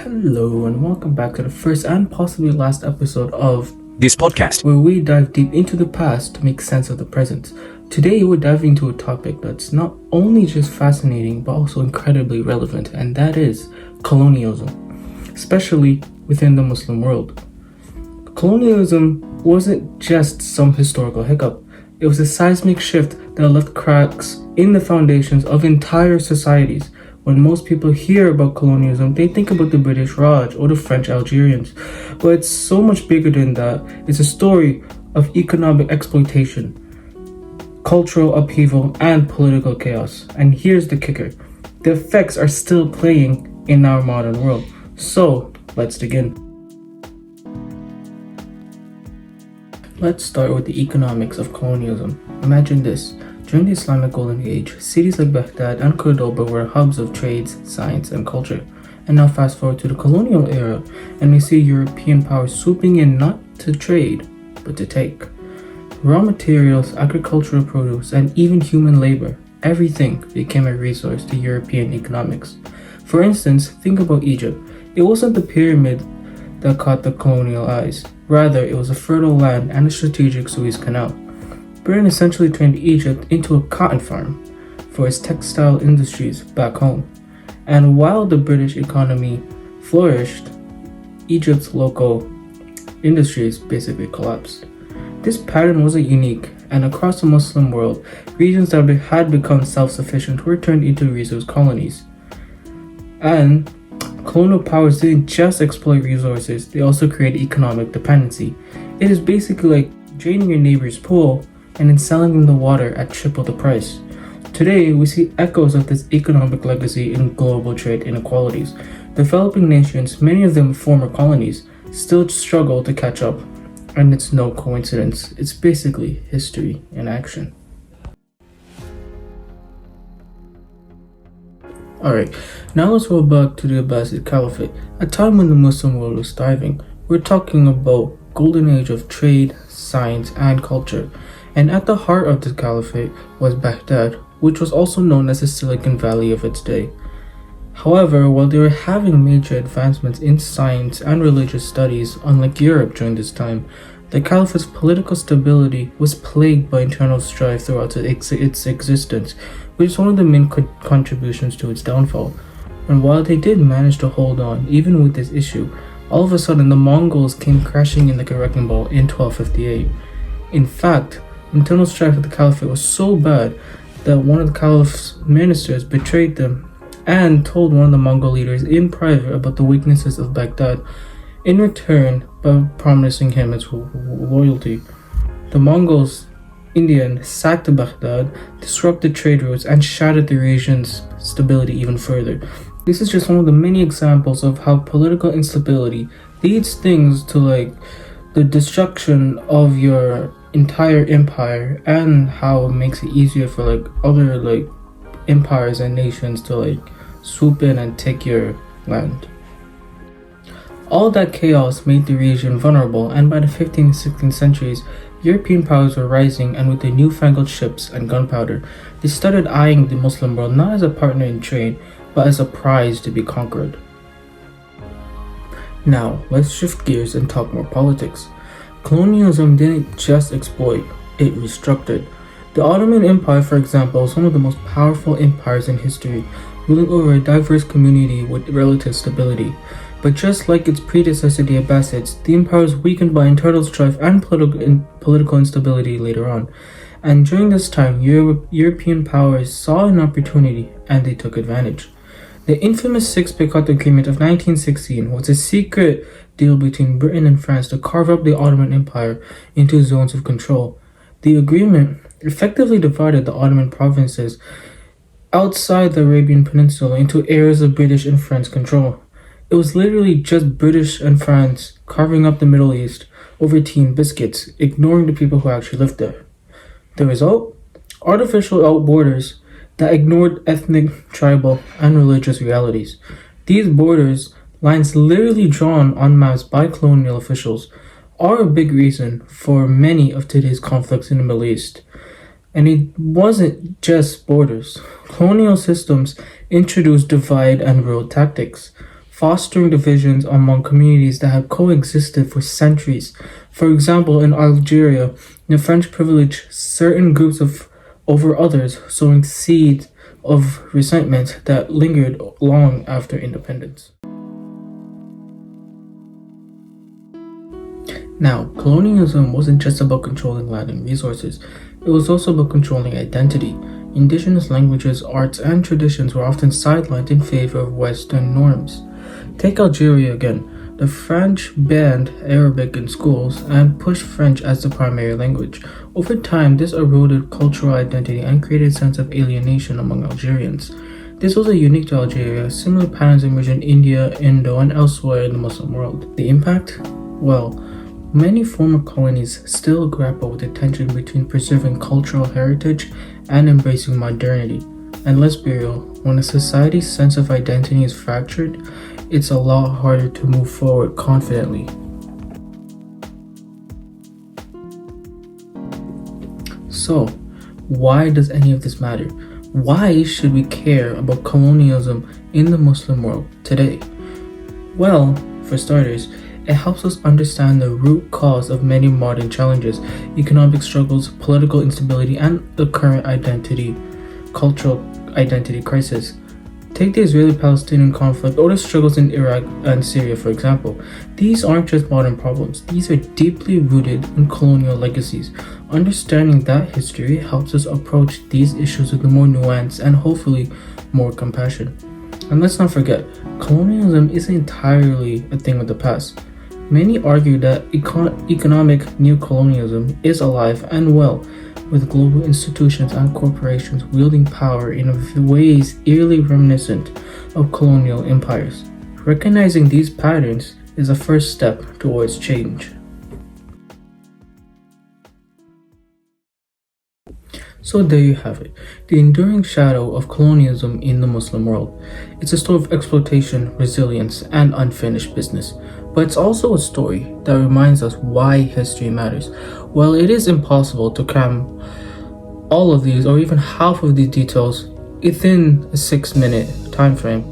Hello, and welcome back to the first and possibly last episode of this podcast, where we dive deep into the past to make sense of the present. Today, we're diving into a topic that's not only just fascinating but also incredibly relevant, and that is colonialism, especially within the Muslim world. Colonialism wasn't just some historical hiccup, it was a seismic shift that left cracks in the foundations of entire societies. When most people hear about colonialism, they think about the British Raj or the French Algerians. But it's so much bigger than that. It's a story of economic exploitation, cultural upheaval, and political chaos. And here's the kicker. The effects are still playing in our modern world. So, let's begin. Let's start with the economics of colonialism. Imagine this. During the Islamic Golden Age, cities like Baghdad and Cordoba were hubs of trades, science, and culture. And now fast forward to the colonial era, and we see European powers swooping in not to trade, but to take. Raw materials, agricultural produce, and even human labor, everything became a resource to European economics. For instance, think about Egypt. It wasn't the pyramid that caught the colonial eyes. Rather, it was a fertile land and a strategic Suez Canal. Britain essentially turned Egypt into a cotton farm for its textile industries back home. And while the British economy flourished, Egypt's local industries basically collapsed. This pattern wasn't unique, and across the Muslim world, regions that had become self-sufficient were turned into resource colonies. And colonial powers didn't just exploit resources, they also created economic dependency. It is basically like draining your neighbor's pool and then selling them the water at triple the price. Today, we see echoes of this economic legacy in global trade inequalities. Developing nations, many of them former colonies, still struggle to catch up. And it's no coincidence. It's basically history in action. Alright, now let's roll back to the Abbasid Caliphate, a time when the Muslim world was thriving. We're talking about golden age of trade, science, and culture. And at the heart of the caliphate was Baghdad, which was also known as the Silicon Valley of its day. However, while they were having major advancements in science and religious studies, unlike Europe during this time, the caliphate's political stability was plagued by internal strife throughout its existence, which is one of the main contributions to its downfall. And while they did manage to hold on, even with this issue, all of a sudden the Mongols came crashing in like a wrecking ball in 1258. In fact, internal strife of the caliphate was so bad that one of the caliph's ministers betrayed them and told one of the Mongol leaders in private about the weaknesses of Baghdad, in return by promising him its loyalty. The Mongols, in the end, sacked Baghdad, disrupted trade routes, and shattered the region's stability even further. This is just one of the many examples of how political instability leads things to like the destruction of your entire empire, and how it makes it easier for like other like empires and nations to like swoop in and take your land. All that chaos made the region vulnerable, and by the 15th and 16th centuries, European powers were rising, and with their newfangled ships and gunpowder, they started eyeing the Muslim world not as a partner in trade, but as a prize to be conquered. Now, let's shift gears and talk more politics. Colonialism didn't just exploit, it restructured. The Ottoman Empire, for example, was one of the most powerful empires in history, ruling over a diverse community with relative stability. But just like its predecessor, the Abbasids, the empire was weakened by internal strife and political instability later on. And during this time, European powers saw an opportunity and they took advantage. The infamous Six-Picot Agreement of 1916 was a secret deal between Britain and France to carve up the Ottoman Empire into zones of control. The agreement effectively divided the Ottoman provinces outside the Arabian Peninsula into areas of British and French control. It was literally just British and France carving up the Middle East over tea and biscuits, ignoring the people who actually lived there. The result? Artificial borders that ignored ethnic, tribal, and religious realities. These borders, lines literally drawn on maps by colonial officials, are a big reason for many of today's conflicts in the Middle East. And it wasn't just borders. Colonial systems introduced divide and rule tactics. fostering divisions among communities that have coexisted for centuries. For example, in Algeria, the French privileged certain groups of over others, sowing seeds of resentment that lingered long after independence. Now, colonialism wasn't just about controlling land and resources, it was also about controlling identity. Indigenous languages, arts, and traditions were often sidelined in favor of Western norms. Take Algeria again. The French banned Arabic in schools and pushed French as the primary language. Over time, this eroded cultural identity and created a sense of alienation among Algerians. This wasn't unique to Algeria. Similar patterns emerged in India, Indo, and elsewhere in the Muslim world. The impact? Well, many former colonies still grapple with the tension between preserving cultural heritage and embracing modernity. And let's be real, when a society's sense of identity is fractured, it's a lot harder to move forward confidently. So, why does any of this matter? Why should we care about colonialism in the Muslim world today? Well, for starters, it helps us understand the root cause of many modern challenges: economic struggles, political instability, and the current cultural identity crisis. Take the Israeli-Palestinian conflict or the struggles in Iraq and Syria, for example. These aren't just modern problems, these are deeply rooted in colonial legacies. Understanding that history helps us approach these issues with more nuance and hopefully more compassion. And let's not forget, colonialism isn't entirely a thing of the past. Many argue that economic neocolonialism is alive and well, with global institutions and corporations wielding power in ways eerily reminiscent of colonial empires. Recognizing these patterns is a first step towards change. So there you have it, the enduring shadow of colonialism in the Muslim world. It's a story of exploitation, resilience, and unfinished business. But it's also a story that reminds us why history matters. While it is impossible to cram all of these or even half of these details within a 6-minute time frame,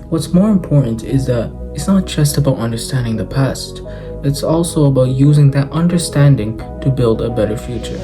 what's more important is that it's not just about understanding the past, it's also about using that understanding to build a better future.